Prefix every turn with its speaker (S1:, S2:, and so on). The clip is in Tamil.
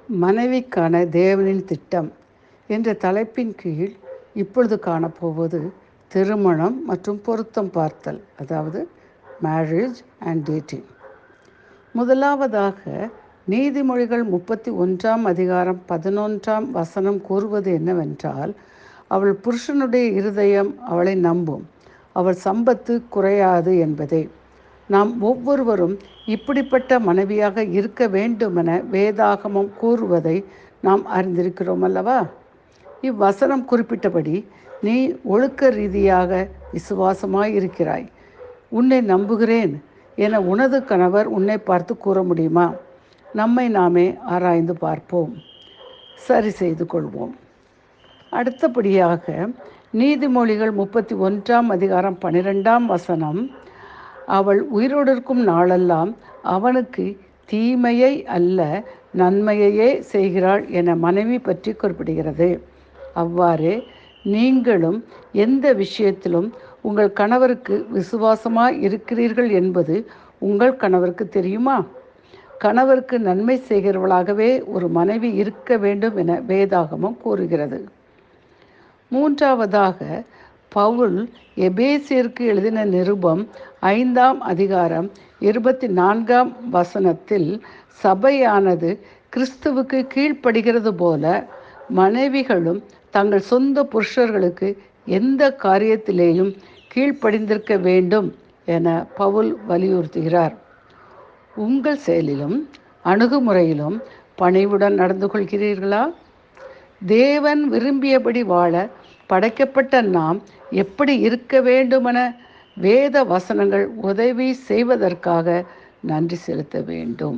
S1: மனைவிக்கான தேவனின் திட்டம் என்ற தலைப்பின் கீழ் இப்பொழுது காணப்போவது திருமணம் மற்றும் பொருத்தம் பார்த்தல், அதாவது மேரேஜ் அண்ட் டேட்டிங். முதலாவதாக நீதிமொழிகள் 31 அதிகாரம் 11 கூறுவது என்னவென்றால், அவள் புருஷனுடைய இருதயம் அவளை நம்பும், அவள் சம்பத்து குறையாது என்பதே. நாம் ஒவ்வொருவரும் இப்படிப்பட்ட மனைவியாக இருக்க வேண்டுமென வேதாகமம் கூறுவதை நாம் அறிந்திருக்கிறோம் அல்லவா? இவ்வசனம் குறிப்பிட்டபடி நீ ஒழுக்க ரீதியாக விசுவாசமாய் இருக்கிறாய், உன்னை நம்புகிறேன் என உனது கணவர் உன்னை பார்த்து கூற முடியுமா? நம்மை நாமே ஆராய்ந்து பார்ப்போம், சரி செய்து கொள்வோம். அடுத்தபடியாக நீதிமொழிகள் 31 அதிகாரம் 12 அவள் உயிரோடு இருக்கும் நாளெல்லாம் அவனுக்கு தீமையை அல்ல நன்மையையே செய்கிறாள் என மனைவி பற்றி குறிப்பிடுகிறது. அவ்வாறே நீங்களும் எந்த விஷயத்திலும் உங்கள் கணவருக்கு விசுவாசமாய் இருக்கிறீர்கள் என்பது உங்கள் கணவருக்கு தெரியுமா? கணவருக்கு நன்மை செய்கிறவளாகவே ஒரு மனைவி இருக்க வேண்டும் என வேதாகமம் கூறுகிறது. மூன்றாவதாக பவுல் எபேசியருக்கு எழுதின நிருபம் 5 அதிகாரம் 24 சபையானது கிறிஸ்துவுக்கு கீழ்ப்படுகிறது போல மனைவிகளும் தங்கள் சொந்த புருஷர்களுக்கு எந்த காரியத்திலேயும் கீழ்ப்படிந்திருக்க வேண்டும் என பவுல் வலியுறுத்துகிறார். உங்கள் செயலிலும் அணுகுமுறையிலும் பணிவுடன் நடந்து கொள்கிறீர்களா? தேவன் விரும்பியபடி வாழ படைக்கப்பட்ட நாம் எப்படி இருக்க வேண்டுமென வேத வசனங்கள் உதவி செய்வதற்காக நன்றி செலுத்த வேண்டும்.